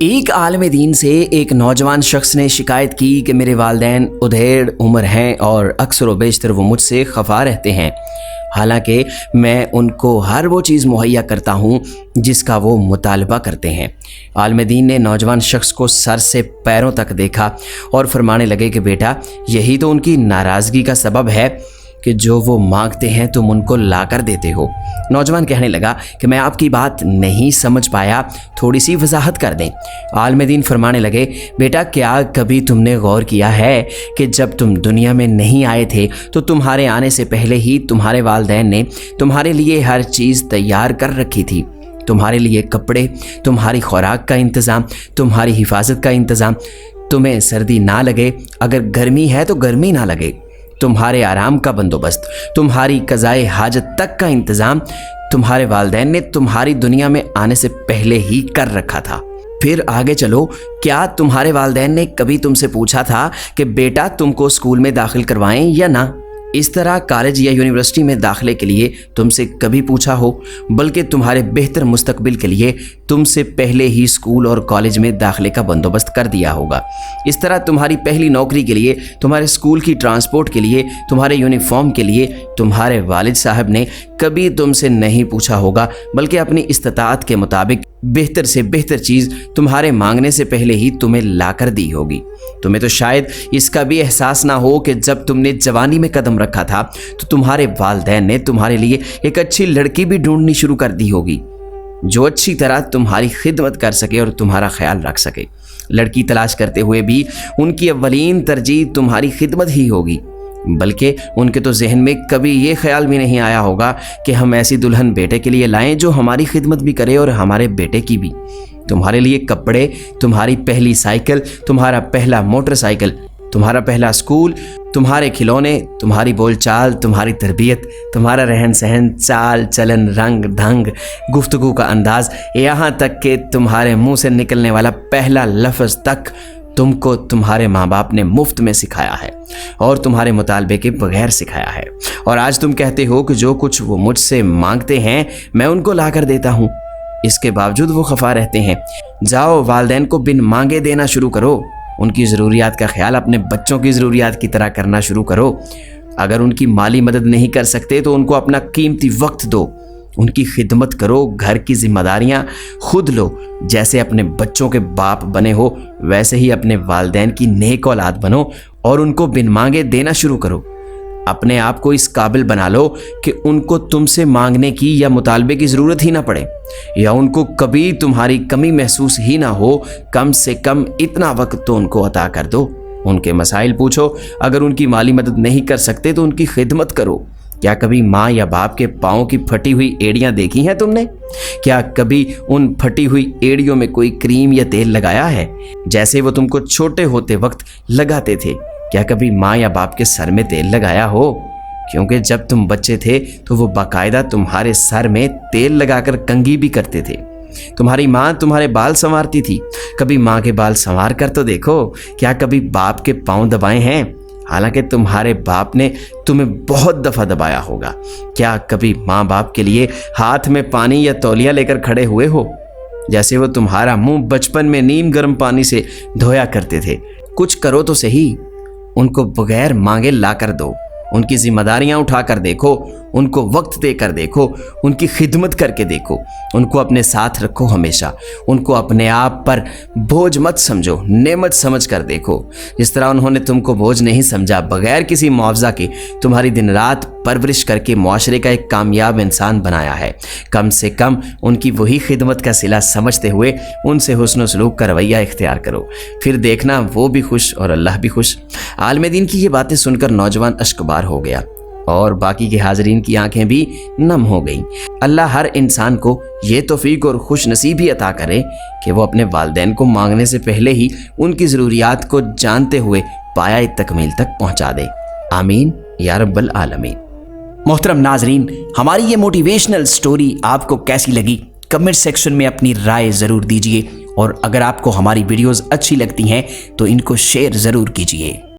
ایک عالم دین سے ایک نوجوان شخص نے شکایت کی کہ میرے والدین ادھیڑ عمر ہیں اور اکثر و بیشتر وہ مجھ سے خفا رہتے ہیں، حالانکہ میں ان کو ہر وہ چیز مہیا کرتا ہوں جس کا وہ مطالبہ کرتے ہیں۔ عالم دین نے نوجوان شخص کو سر سے پیروں تک دیکھا اور فرمانے لگے کہ بیٹا، یہی تو ان کی ناراضگی کا سبب ہے کہ جو وہ مانگتے ہیں تم ان کو لا کر دیتے ہو۔ نوجوان کہنے لگا کہ میں آپ کی بات نہیں سمجھ پایا، تھوڑی سی وضاحت کر دیں۔ عالم دین فرمانے لگے، بیٹا کیا کبھی تم نے غور کیا ہے کہ جب تم دنیا میں نہیں آئے تھے تو تمہارے آنے سے پہلے ہی تمہارے والدین نے تمہارے لیے ہر چیز تیار کر رکھی تھی؟ تمہارے لیے کپڑے، تمہاری خوراک کا انتظام، تمہاری حفاظت کا انتظام، تمہیں سردی نہ لگے، اگر گرمی ہے تو گرمی نہ لگے، تمہارے آرام کا بندوبست، تمہاری قضائے حاجت تک کا انتظام تمہارے والدین نے تمہاری دنیا میں آنے سے پہلے ہی کر رکھا تھا۔ پھر آگے چلو، کیا تمہارے والدین نے کبھی تم سے پوچھا تھا کہ بیٹا تم کو اسکول میں داخل کروائیں یا نہ؟ اس طرح کالج یا یونیورسٹی میں داخلے کے لیے تم سے کبھی پوچھا ہو؟ بلکہ تمہارے بہتر مستقبل کے لیے تم سے پہلے ہی اسکول اور کالج میں داخلے کا بندوبست کر دیا ہوگا۔ اس طرح تمہاری پہلی نوکری کے لیے، تمہارے اسکول کی ٹرانسپورٹ کے لیے، تمہارے یونیفارم کے لیے تمہارے والد صاحب نے کبھی تم سے نہیں پوچھا ہوگا، بلکہ اپنی استطاعت کے مطابق بہتر سے بہتر چیز تمہارے مانگنے سے پہلے ہی تمہیں لا کر دی ہوگی۔ تمہیں تو شاید اس کا بھی احساس نہ ہو کہ جب تم نے جوانی میں قدم رکھا تھا تو تمہارے والدین نے تمہارے لیے ایک اچھی لڑکی بھی ڈھونڈنی شروع کر دی ہوگی جو اچھی طرح تمہاری خدمت کر سکے اور تمہارا خیال رکھ سکے۔ لڑکی تلاش کرتے ہوئے بھی ان کی اولین ترجیح تمہاری خدمت ہی ہوگی، بلکہ ان کے تو ذہن میں کبھی یہ خیال بھی نہیں آیا ہوگا کہ ہم ایسی دلہن بیٹے کے لیے لائیں جو ہماری خدمت بھی کرے اور ہمارے بیٹے کی بھی۔ تمہارے لیے کپڑے، تمہاری پہلی سائیکل، تمہارا پہلا موٹر سائیکل، تمہارا پہلا اسکول، تمہارے کھلونے، تمہاری بول چال، تمہاری تربیت، تمہارا رہن سہن، چال چلن، رنگ ڈھنگ، گفتگو کا انداز، یہاں تک کہ تمہارے منہ سے نکلنے والا پہلا لفظ تک تم کو تمہارے ماں باپ نے مفت میں سکھایا ہے اور تمہارے مطالبے کے بغیر سکھایا ہے، اور آج تم کہتے ہو کہ جو کچھ وہ مجھ سے مانگتے ہیں میں ان کو لا کر دیتا ہوں، اس کے باوجود وہ خفا رہتے ہیں۔ جاؤ والدین کو بن مانگے دینا شروع کرو، ان کی ضروریات کا خیال اپنے بچوں کی ضروریات کی طرح کرنا شروع کرو۔ اگر ان کی مالی مدد نہیں کر سکتے تو ان کو اپنا قیمتی وقت دو، ان کی خدمت کرو، گھر کی ذمہ داریاں خود لو۔ جیسے اپنے بچوں کے باپ بنے ہو ویسے ہی اپنے والدین کی نیک اولاد بنو اور ان کو بن مانگے دینا شروع کرو۔ اپنے آپ کو اس قابل بنا لو کہ ان کو تم سے مانگنے کی یا مطالبے کی ضرورت ہی نہ پڑے، یا ان کو کبھی تمہاری کمی محسوس ہی نہ ہو۔ کم سے کم اتنا وقت تو ان کو عطا کر دو، ان کے مسائل پوچھو، اگر ان کی مالی مدد نہیں کر سکتے تو ان کی خدمت کرو۔ کیا کبھی ماں یا باپ کے پاؤں کی پھٹی ہوئی ایڑیاں دیکھی ہیں تم نے؟ کیا کبھی ان پھٹی ہوئی ایڑیوں میں کوئی کریم یا تیل لگایا ہے جیسے وہ تم کو چھوٹے ہوتے وقت لگاتے تھے؟ کیا کبھی ماں یا باپ کے سر میں تیل لگایا ہو؟ کیونکہ جب تم بچے تھے تو وہ باقاعدہ تمہارے سر میں تیل لگا کر کنگھی بھی کرتے تھے۔ تمہاری ماں تمہارے بال سنوارتی تھی، کبھی ماں کے بال سنوار کر تو دیکھو۔ کیا کبھی باپ کے پاؤں دبائے ہیں؟ حالانکہ تمہارے باپ نے تمہیں بہت دفعہ دبایا ہوگا۔ کیا کبھی ماں باپ کے لیے ہاتھ میں پانی یا تولیہ لے کر کھڑے ہوئے ہو جیسے وہ تمہارا منہ بچپن میں نیم گرم پانی سے دھویا کرتے تھے؟ کچھ کرو تو صحیح، ان کو بغیر مانگے لا کر دو، ان کی ذمہ داریاں اٹھا کر دیکھو، ان کو وقت دے کر دیکھو، ان کی خدمت کر کے دیکھو، ان کو اپنے ساتھ رکھو ہمیشہ، ان کو اپنے آپ پر بوجھ مت سمجھو، نعمت سمجھ کر دیکھو۔ جس طرح انہوں نے تم کو بوجھ نہیں سمجھا، بغیر کسی معاوضہ کے تمہاری دن رات پرورش کر کے معاشرے کا ایک کامیاب انسان بنایا ہے، کم سے کم ان کی وہی خدمت کا صلہ سمجھتے ہوئے ان سے حسن و سلوک کا رویہ اختیار کرو، پھر دیکھنا وہ بھی خوش اور اللہ بھی خوش۔ عالم دین کی یہ باتیں سن کر نوجوان اشکبار ہو گیا اور باقی کے حاضرین کی آنکھیں بھی نم ہو گئیں۔ اللہ ہر انسان کو یہ توفیق اور خوش نصیبی عطا کرے کہ وہ اپنے والدین کو مانگنے سے پہلے ہی ان کی ضروریات کو جانتے ہوئے پایہ تکمیل تک پہنچا دے۔ آمین یا رب العالمین۔ محترم ناظرین، ہماری یہ موٹیویشنل سٹوری آپ کو کیسی لگی؟ کمنٹ سیکشن میں اپنی رائے ضرور دیجیے، اور اگر آپ کو ہماری ویڈیوز اچھی لگتی ہیں تو ان کو شیئر ضرور کیجیے۔